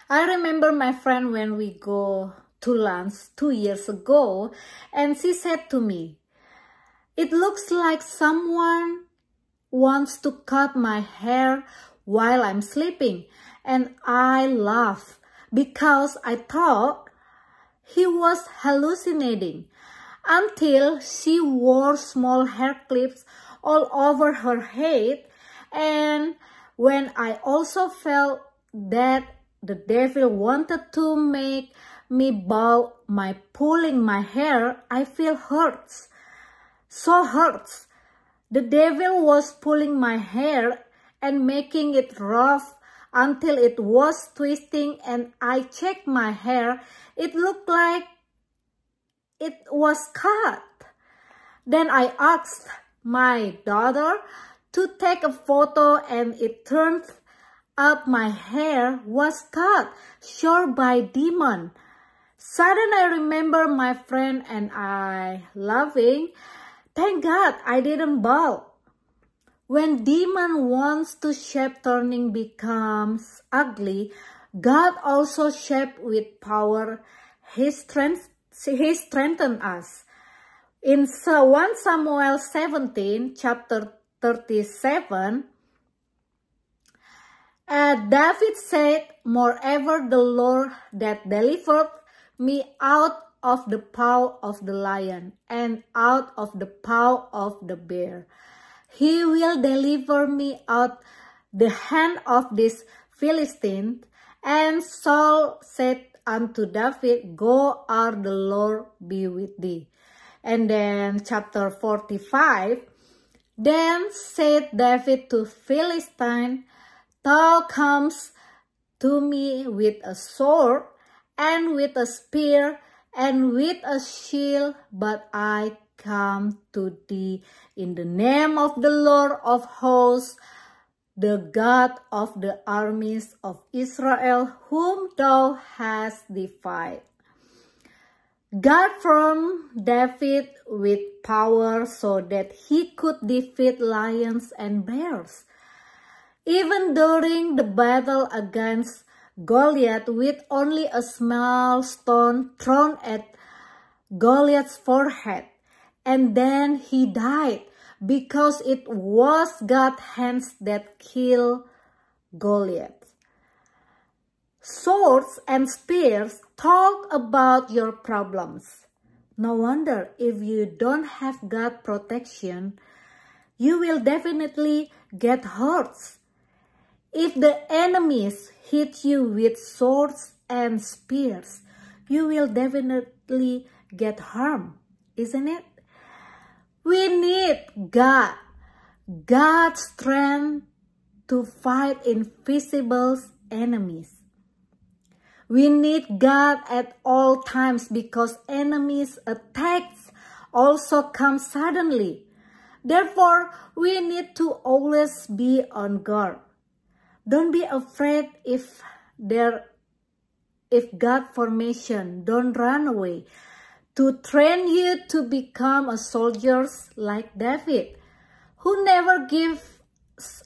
I remember my friend when we go to lunch 2 years ago, and she said to me, "It looks like someone wants to cut my hair while I'm sleeping." And I laughed because I thought he was hallucinating, until she wore small hair clips all over her head. And when I also felt that the devil wanted to make me bald by pulling my hair, I feel hurts. So hurts. The devil was pulling my hair and making it rough until it was twisting, and I checked my hair. It looked like it was cut. Then I asked my daughter to take a photo, and it turned out my hair was cut, sure by demon. Suddenly I remember my friend and I laughing. Thank God I didn't bald. When demon wants to shape turning becomes ugly, God also shaped with power. He strengthened us. In 1 Samuel 17, chapter 37, David said, "Moreover, the Lord that delivered me out of the paw of the lion and out of the paw of the bear, He will deliver me out the hand of this Philistine." And Saul said unto David, "Go, our the Lord be with thee." And then chapter 45, then said David to Philistine, "Thou comest to me with a sword, and with a spear, and with a shield, but I come to thee in the name of the Lord of hosts, the God of the armies of Israel, whom thou hast defied." God formed David with power so that he could defeat lions and bears. Even during the battle against Goliath, with only a small stone thrown at Goliath's forehead, and then he died because it was God's hands that killed Goliath. Swords and spears talk about your problems. No wonder if you don't have God's protection, you will definitely get hurt. If the enemies hit you with swords and spears, you will definitely get harmed, isn't it? We need God's strength to fight invisible enemies. We need God at all times because enemies' attacks also come suddenly. Therefore, we need to always be on guard. Don't be afraid if God formation. Don't run away. To train you to become a soldier like David, who never gives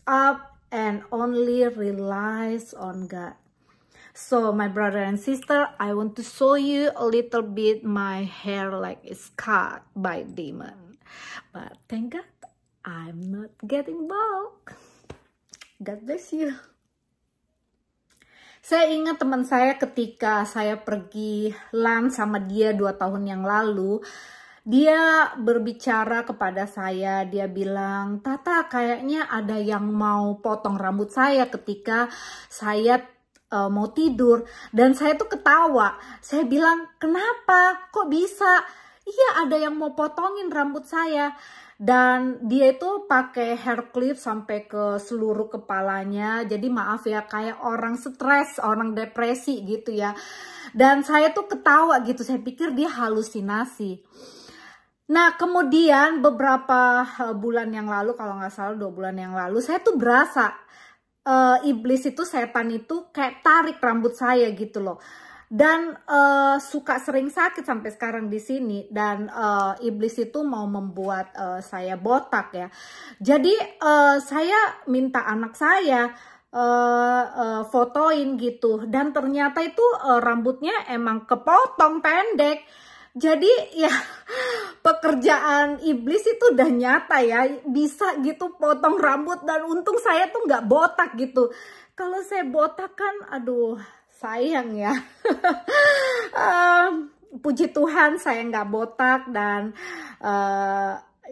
up and only relies on God. So my brother and sister, I want to show you a little bit my hair like it's cut by demon. But thank God I'm not getting bald. God bless you. Saya ingat teman saya ketika saya pergi lunch sama dia 2 tahun yang lalu. Dia berbicara kepada saya, dia bilang, "Tata, kayaknya ada yang mau potong rambut saya ketika saya mau tidur." Dan saya tuh ketawa. Saya bilang, "Kenapa? Kok bisa?" "Iya, ada yang mau potongin rambut saya." Dan dia itu pakai hair clip sampai ke seluruh kepalanya. Jadi maaf ya, kayak orang stres, orang depresi gitu ya. Dan saya tuh ketawa gitu, saya pikir dia halusinasi. Nah kemudian beberapa bulan yang lalu, kalau nggak salah 2 bulan yang lalu, saya tuh berasa iblis itu, setan itu kayak tarik rambut saya gitu loh. Dan suka sering sakit sampai sekarang di sini. Dan iblis itu mau membuat saya botak ya. Jadi saya minta anak saya fotoin gitu, dan ternyata itu rambutnya emang kepotong pendek. Jadi ya pekerjaan iblis itu udah nyata ya, bisa gitu potong rambut, dan untung saya tuh nggak botak gitu. Kalau saya botak kan aduh sayang ya. Puji Tuhan saya nggak botak, dan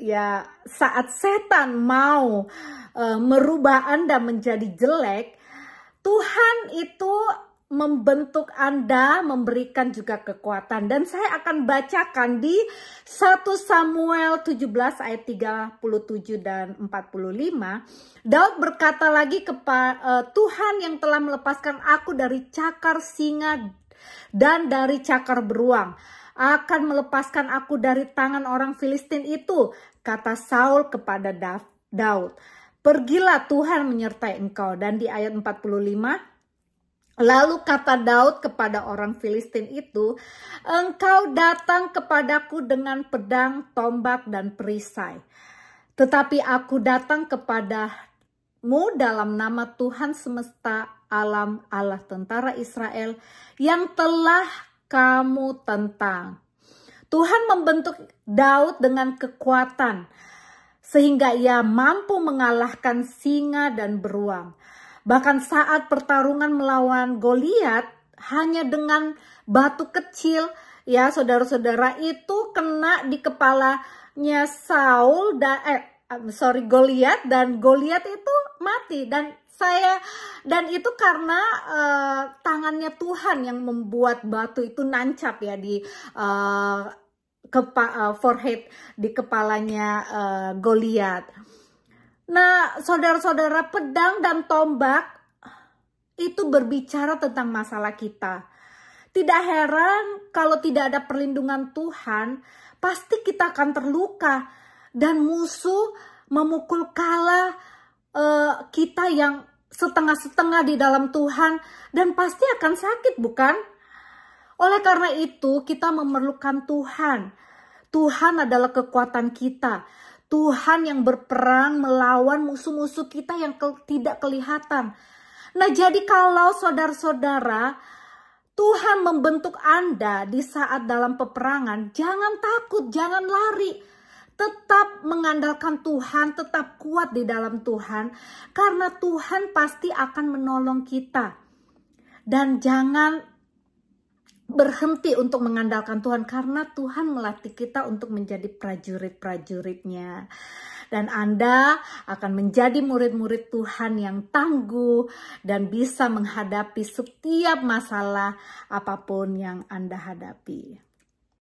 ya saat setan mau merubah Anda menjadi jelek, Tuhan itu membentuk Anda, memberikan juga kekuatan. Dan saya akan bacakan di 1 Samuel 17 ayat 37 dan 45. Daud berkata lagi kepada Tuhan yang telah melepaskan aku dari cakar singa dan dari cakar beruang, akan melepaskan aku dari tangan orang Filistin itu, kata Saul kepada Daud. Pergilah, Tuhan menyertai engkau. Dan di ayat 45, lalu kata Daud kepada orang Filistin itu, engkau datang kepadaku dengan pedang, tombak, dan perisai. Tetapi aku datang kepadamu dalam nama Tuhan semesta alam, Allah tentara Israel, yang telah kamu tentang. Tuhan membentuk Daud dengan kekuatan, sehingga ia mampu mengalahkan singa dan beruang. Bahkan saat pertarungan melawan Goliat, hanya dengan batu kecil, ya saudara-saudara, itu kena di kepalanya Goliat, dan Goliat itu mati. Dan itu karena tangannya Tuhan yang membuat batu itu nancap ya di forehead, di kepalanya Goliat. Nah, saudara-saudara, pedang dan tombak itu berbicara tentang masalah kita. Tidak heran kalau tidak ada perlindungan Tuhan, pasti kita akan terluka, dan musuh memukul kala kita yang setengah-setengah di dalam Tuhan, dan pasti akan sakit, bukan? Oleh karena itu, kita memerlukan Tuhan. Tuhan adalah kekuatan kita. Tuhan yang berperang melawan musuh-musuh kita yang tidak kelihatan. Nah, jadi kalau saudara-saudara, Tuhan membentuk Anda di saat dalam peperangan, jangan takut, jangan lari. Tetap mengandalkan Tuhan, tetap kuat di dalam Tuhan, karena Tuhan pasti akan menolong kita. Dan jangan berhenti untuk mengandalkan Tuhan, karena Tuhan melatih kita untuk menjadi prajurit-prajuritnya. Dan Anda akan menjadi murid-murid Tuhan yang tangguh dan bisa menghadapi setiap masalah apapun yang Anda hadapi.